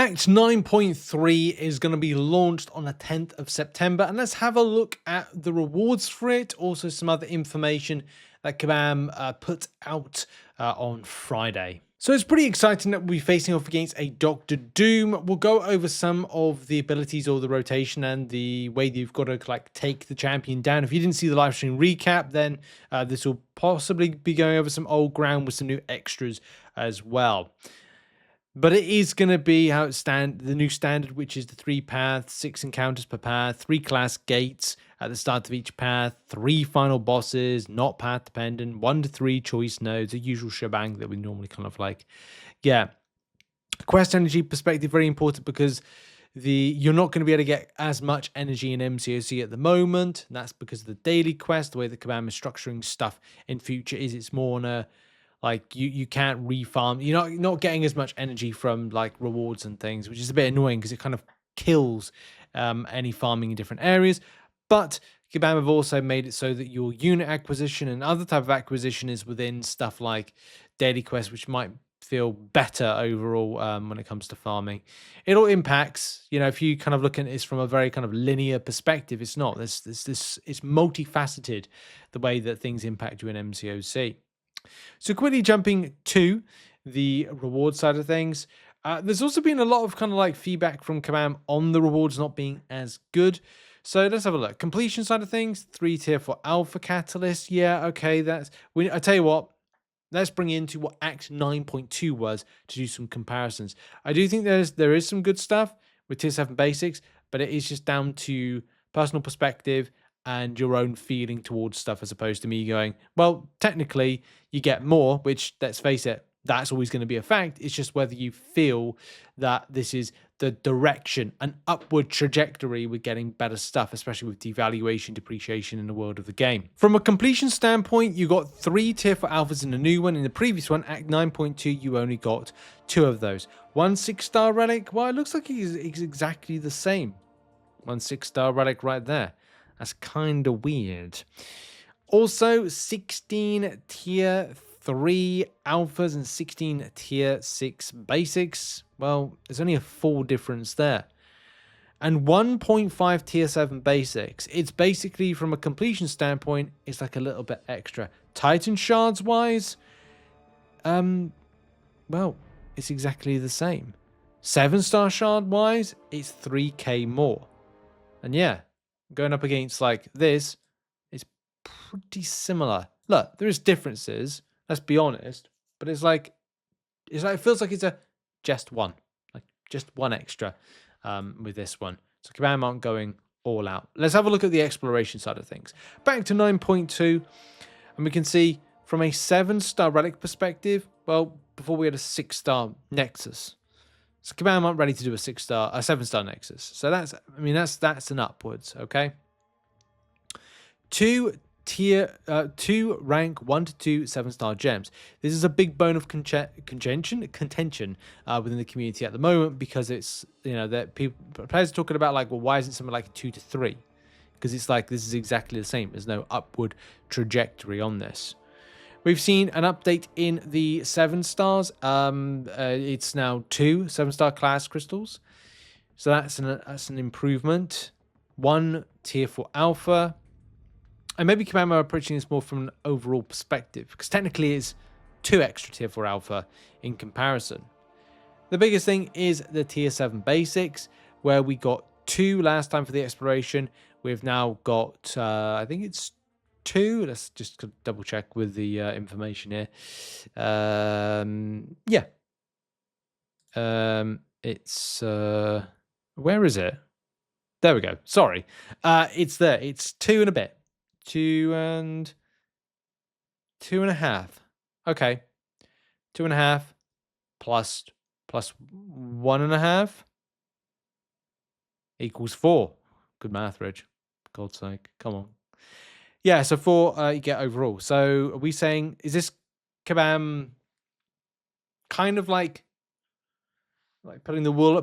Act 9.3 is going to be launched on the 10th of September, and let's have a look at the rewards for it. Also, some other information that Kabam put out on Friday. So it's pretty exciting that we'll be facing off against a Doctor Doom. We'll go over some of the abilities or the rotation and the way that you've got to like take the champion down. If you didn't see the live stream recap, then this will possibly be going over some old ground with some new extras as well. But it is going to be how it the new standard, which is the 3 paths, 6 encounters per path, 3 class gates at the start of each path, 3 final bosses, not path dependent, 1 to 3 choice nodes, the usual shebang that we normally kind of like. Yeah. Quest energy perspective, very important because you're not going to be able to get as much energy in MCOC at the moment. And that's because of the daily quest, the way that Kabam is structuring stuff in future is it's more on a like you can't refarm. You're not getting as much energy from like rewards and things, which is a bit annoying because it kind of kills any farming in different areas. But Kabam have also made it so that your unit acquisition and other type of acquisition is within stuff like daily quests, which might feel better overall when it comes to farming. It all impacts, if you kind of look at this from a very kind of linear perspective, it's not. It's multifaceted the way that things impact you in MCOC. So quickly jumping to the reward side of things, there's also been a lot of kind of like feedback from Kabam on the rewards not being as good. So let's have a look. Completion side of things, 3 tier for Alpha Catalyst. Yeah, okay, I tell you what, let's bring into what Act 9.2 was to do some comparisons. I do think there is some good stuff with tier 7 basics, but it is just down to personal perspective and your own feeling towards stuff, as opposed to me going, well, technically you get more, which, let's face it, that's always going to be a fact. It's just whether you feel that this is the direction, an upward trajectory with getting better stuff, especially with devaluation, depreciation in the world of the game. From a completion standpoint, you got 3 tier for alphas in the new one. In the previous one, Act 9.2, you only got 2 of those. 1 6-star relic, well, it looks like it's exactly the same. 1 6-star relic right there. That's kind of weird. Also, 16 tier 3 alphas and 16 tier 6 basics. Well, there's only a 4 difference there. And 1.5 tier 7 basics. It's basically, from a completion standpoint, it's like a little bit extra. Titan shards wise, well, it's exactly the same. 7-star shard wise, it's 3k more. And yeah, going up against like this is pretty similar. Look, there is differences, let's be honest, but it feels like it's just one extra with this one. So Kabam aren't going all out. Let's have a look at the exploration side of things. Back to 9.2, and we can see from a 7-star relic perspective, well, before we had a 6-star Nexus. So Kabam aren't ready to do a 7-star Nexus. So that's an upwards, okay? 2 rank 1 to 2 7-star gems. This is a big bone of contention within the community at the moment, because it's, that players are talking about like, well, why isn't something like a 2 to 3? Because it's like, this is exactly the same. There's no upward trajectory on this. We've seen an update in the 7 stars. It's now 2 7-star class crystals. So that's an improvement. 1 tier 4 alpha. And maybe Kabam are approaching this more from an overall perspective, because technically it's 2 extra tier 4 alpha in comparison. The biggest thing is the tier 7 basics, where we got 2 last time for the exploration. We've now got, I think it's 2. Let's just double check with the information here. Yeah. It's where is it? There we go. Sorry. It's there. It's 2 and a bit. 2 and 2.5. Okay. 2.5 plus 1.5 equals 4. Good math, Reg. For God's sake. Come on. Yeah, so 4 you get overall. So are we saying, is this Kabam kind of like pulling the wool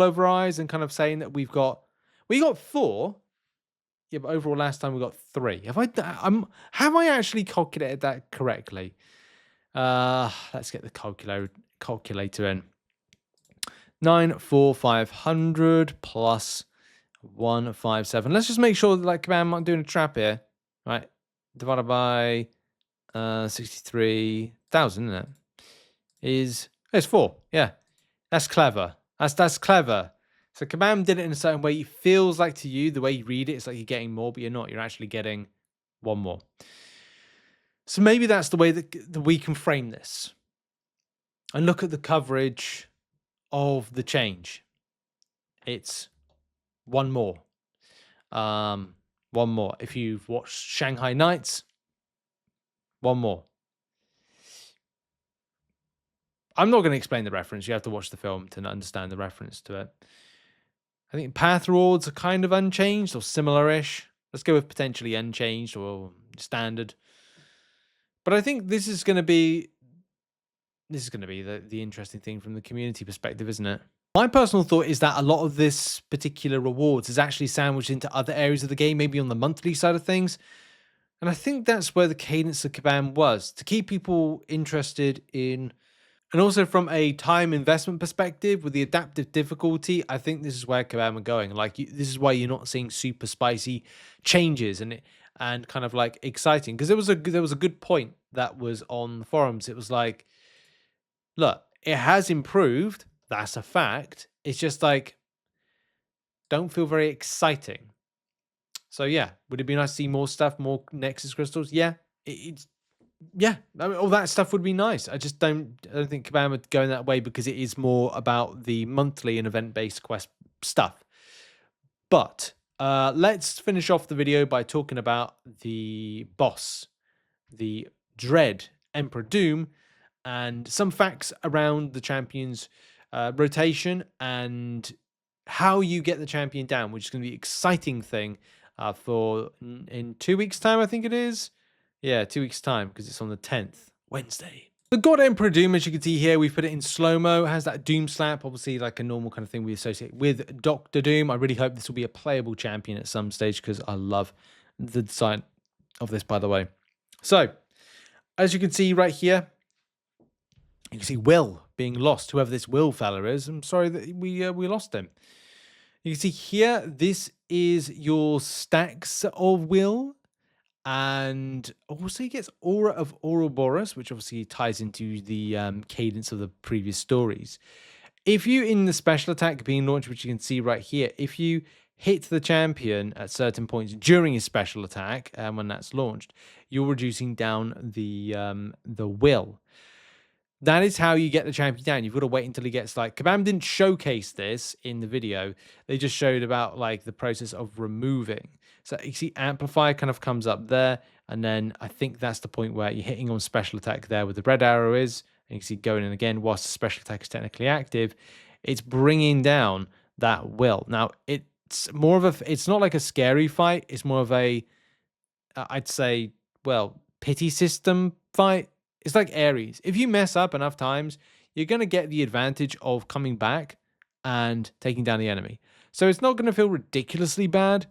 over our eyes and kind of saying that we got 4? Yeah, but overall last time we got 3. Have I actually calculated that correctly? Let's get the calculator in. 94500 plus 157. Let's just make sure that like command not doing a trap here, right? Divided by 63,000, isn't it? It's 4. Yeah, that's clever. That's clever. So Kabam did it in a certain way. It feels like to you, the way you read it, it's like you're getting more, but you're not. You're actually getting one more. So maybe that's the way that we can frame this. And look at the coverage of the change. It's one more. One more. If you've watched Shanghai Nights, one more. I'm not going to explain the reference. You have to watch the film to understand the reference to it. I think path rewards are kind of unchanged or similar-ish. Let's go with potentially unchanged or standard. But I think this is going to be the interesting thing from the community perspective, isn't it? My personal thought is that a lot of this particular rewards is actually sandwiched into other areas of the game, maybe on the monthly side of things. And I think that's where the cadence of Kabam was, to keep people interested in. And also from a time investment perspective, with the adaptive difficulty, I think this is where Kabam are going. Like, this is why you're not seeing super spicy changes and kind of like exciting. Because there was a good point that was on the forums. It was like, look, it has improved. That's a fact. It's just like, don't feel very exciting. So yeah, would it be nice to see more stuff, more Nexus crystals? Yeah, yeah, I mean, all that stuff would be nice. I don't think Kabam would go in that way because it is more about the monthly and event-based quest stuff. But let's finish off the video by talking about the boss, the Dread Emperor Doom, and some facts around the champion's rotation and how you get the champion down, which is going to be an exciting thing for in 2 weeks' time, I think it is. Yeah, 2 weeks' time, because it's on the 10th, Wednesday. The God Emperor Doom, as you can see here, we've put it in slow-mo. It has that Doom slap, obviously like a normal kind of thing we associate with Dr. Doom. I really hope this will be a playable champion at some stage, because I love the design of this, by the way. So, as you can see right here, you can see Will being lost, whoever this Will fella is. I'm sorry that we lost him. You can see here, this is your stacks of Will. And also he gets Aura of Ouroboros, which obviously ties into the cadence of the previous stories. If you, in the special attack being launched, which you can see right here, if you hit the champion at certain points during his special attack, when that's launched, you're reducing down the will. That is how you get the champion down. You've got to wait until he gets like... Kabam didn't showcase this in the video. They just showed about like the process of removing. So you see Amplify kind of comes up there. And then I think that's the point where you're hitting on special attack there where the red arrow is. And you can see going in again whilst the special attack is technically active. It's bringing down that will. Now, it's more of a... It's not like a scary fight. It's more of a... I'd say, well, pity system fight. It's like Ares. If you mess up enough times, you're going to get the advantage of coming back and taking down the enemy. So it's not going to feel ridiculously bad,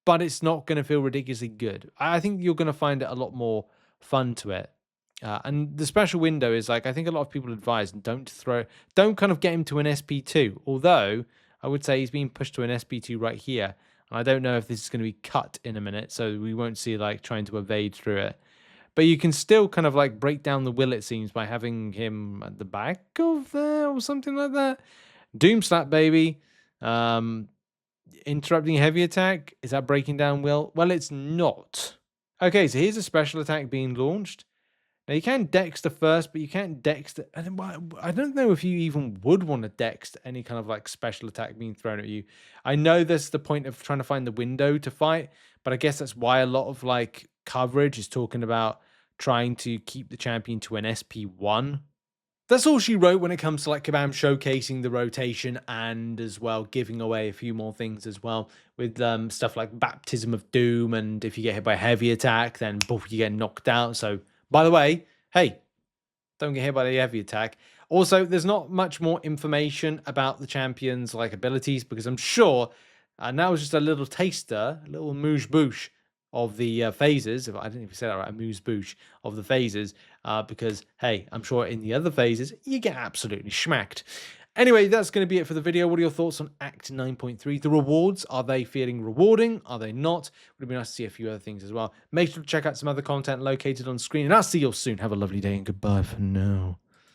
but it's not going to feel ridiculously good. I think you're going to find it a lot more fun to it. And the special window is like, I think a lot of people advise, don't kind of get him to an SP2. Although, I would say he's being pushed to an SP2 right here. And I don't know if this is going to be cut in a minute, so we won't see like trying to evade through it. But you can still kind of like break down the will, it seems, by having him at the back of there or something like that. Doom slap, baby. Interrupting heavy attack. Is that breaking down will? Well, it's not. Okay, so here's a special attack being launched. Now, you can Dexter first, but you can't Dexter. I don't know if you even would want to Dexter any kind of like special attack being thrown at you. I know that's the point of trying to find the window to fight, but I guess that's why a lot of like coverage is talking about trying to keep the champion to an SP1. That's all she wrote when it comes to like Kabam showcasing the rotation and as well giving away a few more things as well with stuff like Baptism of Doom, and if you get hit by a heavy attack, then boom, you get knocked out. So by the way, hey, don't get hit by the heavy attack. Also, there's not much more information about the champion's like abilities, because I'm sure, and that was just a little taster, a little mouche-bouche of the phases. If I didn't even say that right, a mousse-bouche of the phases, because hey, I'm sure in the other phases you get absolutely schmacked. Anyway, that's going to be it for the video. What are your thoughts on Act 9.3? The rewards, are they feeling rewarding? Are they not? Would be nice to see a few other things as well. Make sure to check out some other content located on screen, and I'll see you all soon. Have a lovely day and goodbye for now.